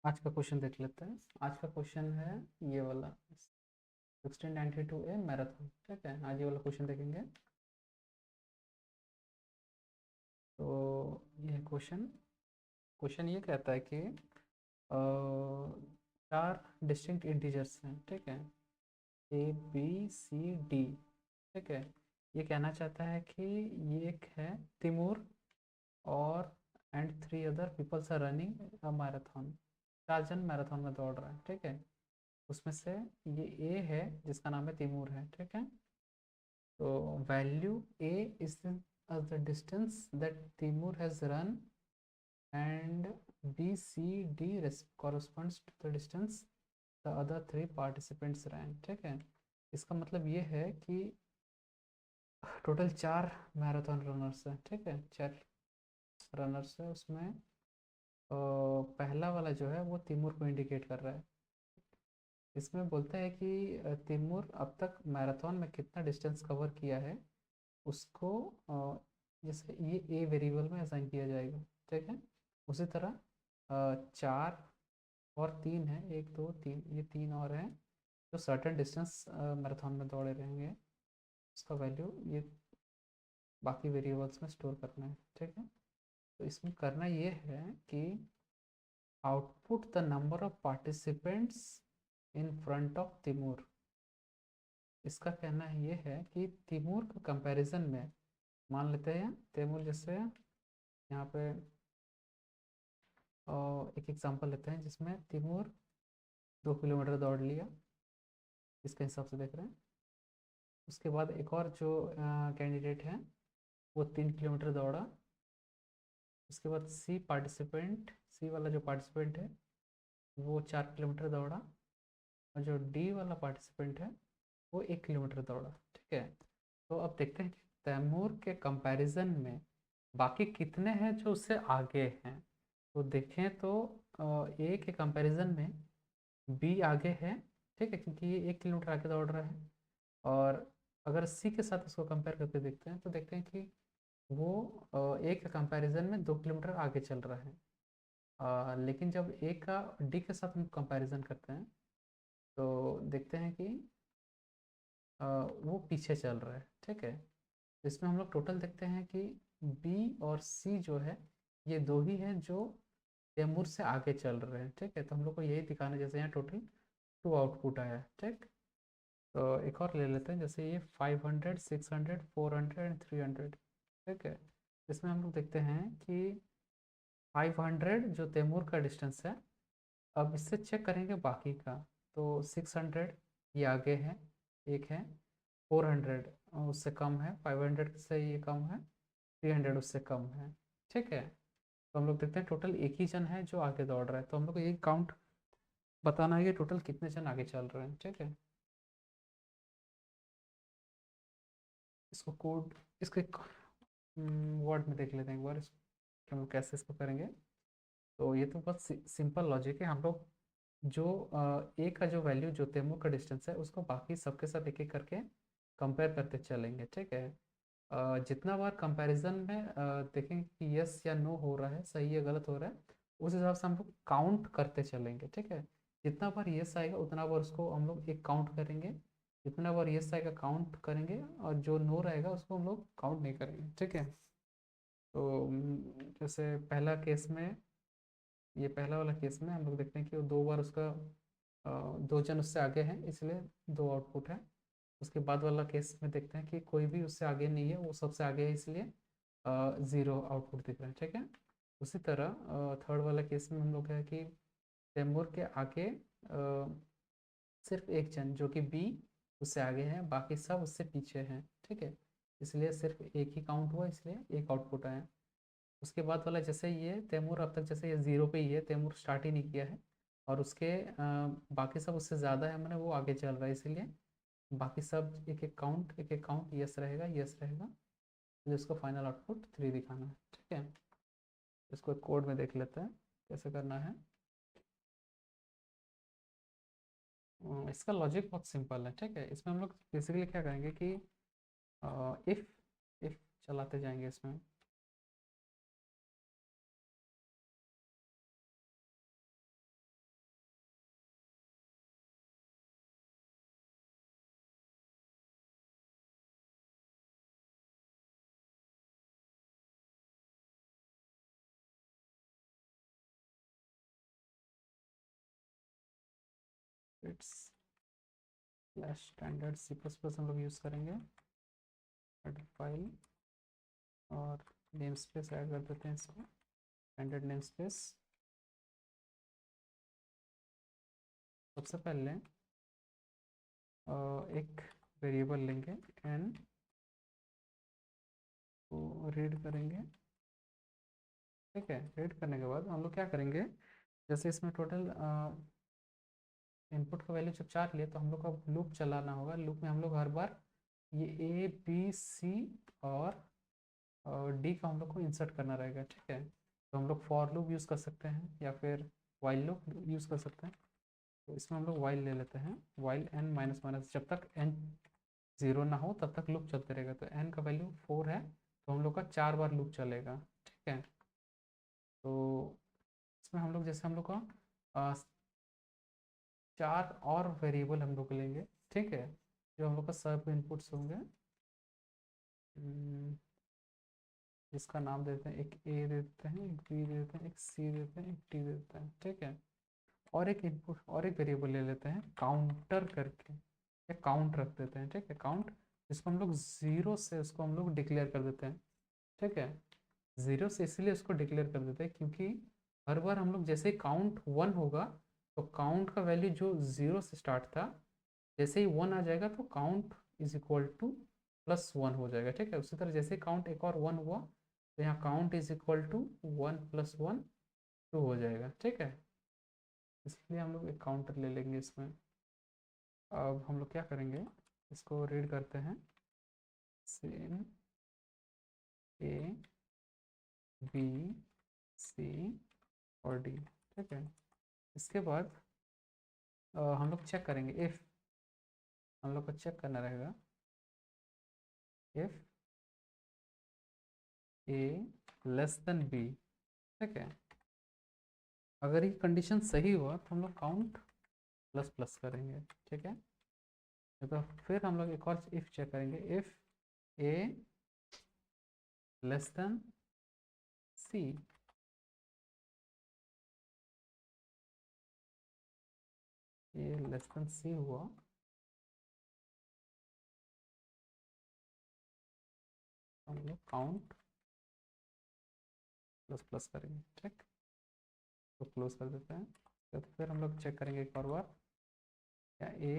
आज का क्वेश्चन देख लेते हैं। आज का क्वेश्चन है ये वाला 1692 मैराथन। ठीक है, आज ये वाला क्वेश्चन देखेंगे। तो ये क्वेश्चन क्वेश्चन ये कहता है कि चार डिस्टिंक्ट इंटीजर्स हैं। ठीक है, ए बी सी डी। ठीक है, ये कहना चाहता है कि ये एक है तिमूर और and three other peoples are running a marathon. चार जन मैराथन में दौड़ रहे हैं। ठीक है, उसमें से ये ए है जिसका नाम है तिमूर है। ठीक है, तो value a is the distance that Timur has run and b c d corresponds to the distance the other three participants ran। ठीक है, इसका मतलब ये है कि टोटल चार मैराथन रनर्स हैं। ठीक है, चार रनर्स है उसमें। पहला वाला जो है वो तिमूर को इंडिकेट कर रहा है। इसमें बोलता है कि तैमूर अब तक मैराथन में कितना डिस्टेंस कवर किया है उसको जैसे ये ए वेरिएबल में असाइन किया जाएगा। ठीक है, उसी तरह चार और तीन है, एक दो तीन, ये तीन और हैं जो सर्टेन डिस्टेंस मैराथन में दौड़े रहेंगे। उसका वैल्यू ये बाकी वेरिएबल्स में स्टोर करना है। ठीक है, तो इसमें करना ये है कि output the number of participants in front of Timur. इसका कहना है ये है कि तिमूर के कंपैरिजन में मान लेते हैं तिमूर जैसे यहाँ पे एक एग्जांपल लेते हैं जिसमें तिमूर 2 किलोमीटर दौड़ लिया, इसके हिसाब से देख रहे हैं। उसके बाद एक और जो कैंडिडेट है वो 3 किलोमीटर दौड़ा। उसके बाद सी वाला जो पार्टिसिपेंट है वो 4 किलोमीटर दौड़ा, और जो डी वाला पार्टिसिपेंट है वो 1 किलोमीटर दौड़ा। ठीक है, तो अब देखते हैं कि तैमूर के कंपैरिजन में बाकी कितने हैं जो उससे आगे हैं। तो देखें तो ए के कंपैरिजन में बी आगे है। ठीक है, क्योंकि ये 1 किलोमीटर आगे दौड़ रहा है। और अगर सी के साथ उसको कंपेयर करके देखते हैं तो देखते हैं कि वो ए के कंपैरिजन में 2 किलोमीटर आगे चल रहा है। लेकिन जब ए का डी के साथ हम कंपैरिजन करते हैं तो देखते हैं कि वो पीछे चल रहा है। ठीक है, तो इसमें हम लोग टोटल देखते हैं कि बी और सी जो है ये दो ही हैं जो तैमूर से आगे चल रहे हैं। ठीक है, तो हम लोग को यही दिखाना है, जैसे यहाँ टोटल 2 आउटपुट आया है। ठीक, तो एक और ले लेते हैं, जैसे ये 500 600 400 एंड 300। ठीक है, इसमें हम लोग देखते हैं कि 500 जो तैमूर का डिस्टेंस है, अब इससे चेक करेंगे बाकी का। तो 600 ये आगे है, एक है। 400 उससे कम है, 500 से ये कम है, 300 उससे कम है। ठीक है, तो हम लोग देखते हैं टोटल एक ही जन है जो आगे दौड़ रहा है, तो हम लोग को ये काउंट बताना है कि टोटल कितने जन आगे चल रहे हैं। ठीक है, इसको कोड इसको एक वर्ड में देख लेते हैं एक बार कि हम लोग कैसे इसको करेंगे। तो ये तो बहुत सिंपल लॉजिक है। हम लोग जो ए का जो वैल्यू जो तैमूर का डिस्टेंस है उसको बाकी सबके साथ एक एक करके कंपेयर करते चलेंगे। ठीक है, जितना बार कंपैरिजन में देखेंगे कि यस या नो हो रहा है, सही या गलत हो रहा है, उस हिसाब से हम लोग काउंट करते चलेंगे। ठीक है, जितना बार यस आएगा उतना बार उसको हम लोग एक काउंट करेंगे, जितना बार यस आएगा काउंट करेंगे, और जो नो रहेगा उसको हम लोग काउंट नहीं करेंगे। ठीक है, तो जैसे पहला केस में, ये पहला वाला केस में हम लोग देखते हैं कि वो दो बार उसका दो जन उससे आगे हैं इसलिए दो आउटपुट है। उसके बाद वाला केस में देखते हैं कि कोई भी उससे आगे नहीं है, वो सबसे आगे है इसलिए ज़ीरो आउटपुट दिख रहा है। ठीक है, उसी तरह थर्ड वाला केस में हम लोग है कि तैमूर के आगे सिर्फ एक जन जो कि बी उससे आगे है, बाकी सब उससे पीछे हैं। ठीक है, इसलिए सिर्फ एक ही काउंट हुआ, इसलिए एक आउटपुट आया। उसके बाद वाला जैसे ये तैमूर अब तक जैसे ये ज़ीरो पे ही है, तैमूर स्टार्ट ही नहीं किया है, और उसके बाकी सब उससे ज़्यादा है, मैंने वो आगे चल रहा है, इसीलिए बाकी सब एक एक काउंट यस रहेगा, यस रहेगा। तो इसको फाइनल आउटपुट 3 दिखाना है। ठीक है, इसको एक कोड में देख लेते हैं कैसे करना है। इसका लॉजिक बहुत सिंपल है। ठीक है, इसमें हम लोग बेसिकली क्या करेंगे कि इफ़ इफ़ चलाते जाएंगे इसमें। It's slash standard c plus plus हम लोग यूज़ करेंगे फाइल, और नेम स्पेस ऐड कर देते हैं इसमें, स्टैंडर्ड नेम स्पेस। सबसे पहले एक वेरिएबल लेंगे एन को रीड करेंगे। ठीक है, रीड करने के बाद हम लोग क्या करेंगे, जैसे इसमें टोटल इनपुट का वैल्यू जब 4 लिए तो हम लोग का लूप चलाना होगा। लूप में हम लोग हर बार ये ए बी सी और डी का हम लोग को इंसर्ट करना रहेगा। ठीक है, तो हम लोग फॉर लूप यूज़ कर सकते हैं या फिर वाइल लूप यूज़ कर सकते हैं। तो इसमें हम लोग वाइल ले लेते हैं, वाइल एन माइनस माइनस, जब तक एन 0 ना हो तब तक लूप चलते रहेगा। तो एन का वैल्यू 4 है तो हम लोग का 4 बार लूप चलेगा। ठीक है, तो इसमें हम लोग जैसे हम लोग का 4 और वेरिएबल हम लोग लेंगे। ठीक है, जो हम लोग का सब इनपुट्स होंगे, इसका नाम देते हैं, एक ए देते हैं, एक बी देते हैं, एक सी देते हैं, एक टी देते हैं। ठीक है, और एक इनपुट और एक वेरिएबल ले लेते हैं काउंटर करके, या काउंट रख देते हैं। ठीक है, काउंट, इसको हम लोग 0 से उसको हम लोग डिक्लेयर कर देते हैं। ठीक है, 0 से इसलिए उसको डिक्लेयर कर देते हैं क्योंकि हर बार हम लोग जैसे ही काउंट 1 होगा तो काउंट का वैल्यू जो 0 से स्टार्ट था, जैसे ही 1 आ जाएगा तो काउंट इज इक्वल टू +1 हो जाएगा। ठीक है, उसी तरह जैसे काउंट एक और 1 हुआ तो यहाँ काउंट इज इक्वल टू 1 + 1 2 हो जाएगा। ठीक है, इसलिए हम लोग एक काउंटर ले लेंगे इसमें। अब हम लोग क्या करेंगे, इसको रीड करते हैं, सेम ए बी सी और डी। ठीक है, इसके बाद हम लोग चेक करेंगे, इफ़ हम लोग को चेक करना रहेगा, if a less than b. ठीक है, अगर ये कंडीशन सही हुआ तो हम लोग काउंट प्लस प्लस करेंगे। ठीक है, तो फिर हम लोग एक और इफ़ चेक करेंगे, if a less than c. A less than c हुआ हम लोग काउंट प्लस प्लस करेंगे। ठीक, तो क्लोज कर देते हैं। तो फिर हम लोग चेक करेंगे एक और बार, क्या ए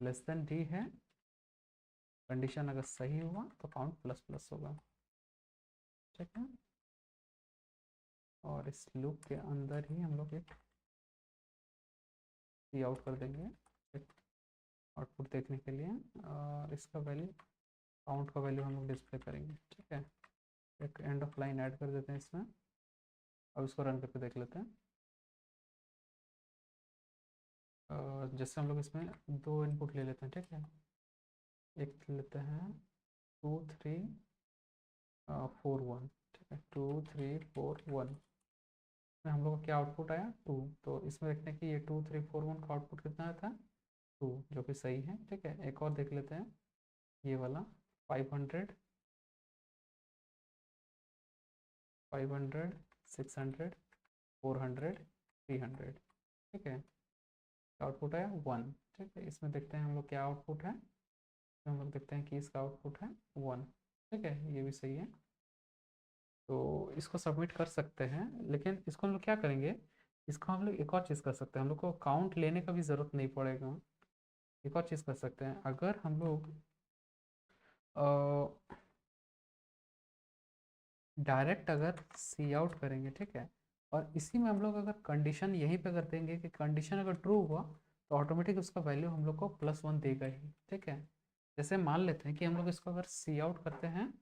लेस देन डी है, कंडीशन अगर सही हुआ तो काउंट प्लस प्लस होगा। ठीक है, और इस लूप के अंदर ही हम लोग एक सी आउट कर देंगे आउटपुट देखने के लिए, और इसका वैल्यू, काउंट का वैल्यू हम लोग डिस्प्ले करेंगे। ठीक है, एक एंड ऑफ लाइन ऐड कर देते हैं इसमें। अब इसको रन करके देख लेते हैं। जैसे हम लोग इसमें 2 इनपुट ले लेते हैं। ठीक है, एक लेते हैं 2 3 4 1। ठीक है, 2 3 4 1 में हम लोग का क्या आउटपुट आया, 2। तो इसमें देखते हैं कि ये 2 3 4 1 का आउटपुट कितना आया था, 2, जो कि सही है। ठीक है, एक और देख लेते हैं, ये वाला 500 500 600 400 300। ठीक है, आउटपुट है 1। ठीक है, इसमें देखते हैं हम लोग क्या आउटपुट है, तो हम लोग देखते हैं कि इसका आउटपुट है 1। ठीक है, ये भी सही है, तो इसको सबमिट कर सकते हैं। लेकिन इसको हम लोग क्या करेंगे, इसको हम लोग एक और चीज़ कर सकते हैं, हम लोग को काउंट लेने का भी ज़रूरत नहीं पड़ेगा। एक और चीज़ कर सकते हैं, अगर हम लोग डायरेक्ट अगर सी आउट करेंगे, ठीक है, और इसी में हम लोग अगर कंडीशन यहीं पे कर देंगे कि कंडीशन अगर ट्रू हुआ तो ऑटोमेटिक उसका वैल्यू हम लोग को +1 देगा ही। ठीक है, जैसे मान लेते हैं कि हम लोग इसको अगर सी आउट करते हैं,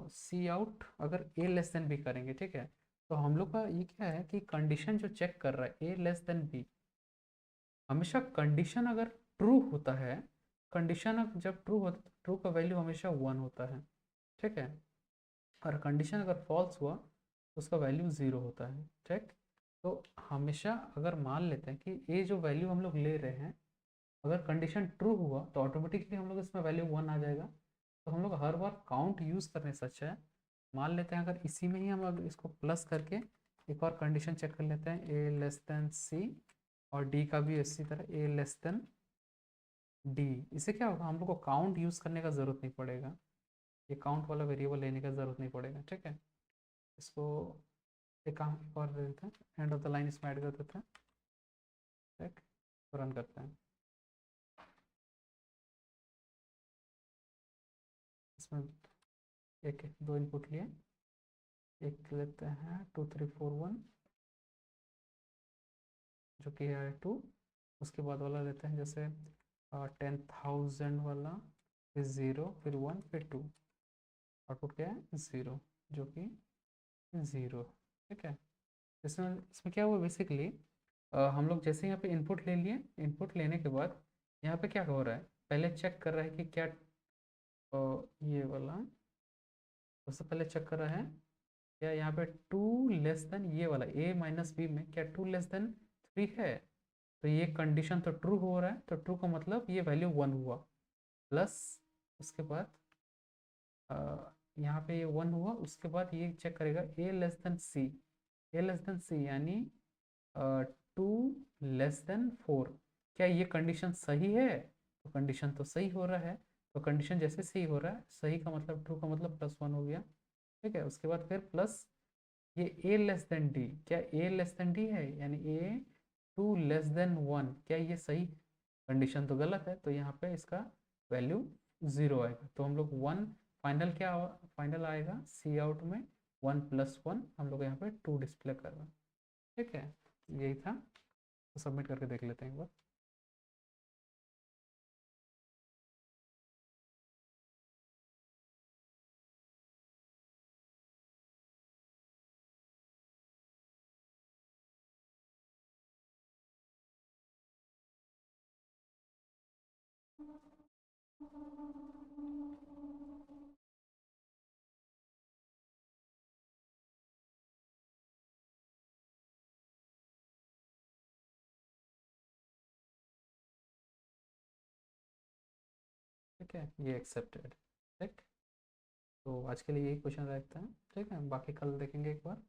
सी आउट अगर ए लेस देन बी करेंगे। ठीक है, तो हम लोग का ये क्या है कि कंडीशन जो चेक कर रहा है ए लेस देन बी, हमेशा कंडीशन अगर ट्रू होता है, कंडीशन जब ट्रू होता है, ट्रू का वैल्यू हमेशा 1 होता है। ठीक है, और कंडीशन अगर फॉल्स हुआ तो उसका वैल्यू 0 होता है। ठीक, तो हमेशा अगर मान लेते हैं कि ये जो वैल्यू हम लोग ले रहे हैं, अगर कंडीशन ट्रू हुआ तो ऑटोमेटिकली हम लोग इसमें वैल्यू 1 आ जाएगा। तो हम लोग हर बार काउंट यूज़ करने से अच्छा है, मान लेते हैं अगर इसी में ही हम अगर इसको प्लस करके एक और कंडीशन चेक कर लेते हैं, ए लेस देन सी, और डी का भी इसी तरह ए लेस देन डी। इससे क्या होगा, हम लोग को काउंट यूज़ करने का ज़रूरत नहीं पड़ेगा, ये काउंट वाला वेरिएबल लेने का ज़रूरत नहीं पड़ेगा, ठीक है। इसको एक काम और दे देते हैं, एंड ऑफ द लाइन इसमें ऐड कर देते हैं, ठीक, रन करते हैं। इसमें एक दो इनपुट लिए, एक लेते हैं 2341 जो कि है 2, उसके बाद वाला लेते हैं जैसे 10,000 वाला, फिर 0, फिर 1, फिर 2, आउटपुट क्या है 0, जो कि 0, ठीक है। इसमें इसमें क्या हुआ बेसिकली, हम लोग जैसे यहाँ पे इनपुट ले लिए, इनपुट लेने के बाद यहाँ पे क्या हो रहा है, पहले चेक कर रहा है कि क्या ये वाला सबसे पहले चेक कर रहा है क्या यहाँ पे टू लेस देन ये वाला ए माइनस बी में क्या टू लेस देन 3 है। तो ये कंडीशन तो ट्रू हो रहा है, तो ट्रू का मतलब ये वैल्यू 1 हुआ, प्लस उसके बाद यहाँ पे ये 1 हुआ, उसके बाद ये चेक करेगा ए less than c, a less than सी यानी 2 लेस देन 4, क्या ये कंडीशन सही है। तो कंडीशन तो सही हो रहा है, तो कंडीशन जैसे सही हो रहा है, सही का मतलब ट्रू का मतलब +1 हो गया, ठीक है। उसके बाद फिर प्लस ये ए लेस देन डी, क्या ए लेस देन डी है यानी ए 2 लेस देन 1, क्या ये सही, कंडीशन तो गलत है, तो यहाँ पे इसका वैल्यू 0 आएगा। तो हम लोग 1 फाइनल क्या फाइनल आएगा सी आउट में 1+1, हम लोग यहाँ पे 2 डिस्प्ले कर रहे हैं, ठीक है। यही था, तो सबमिट करके देख लेते हैं एक बार। ठीक है, ये एक्सेप्टेड, ठीक। तो आज के लिए यही क्वेश्चन रखते हैं, ठीक है, बाकी कल देखेंगे एक बार।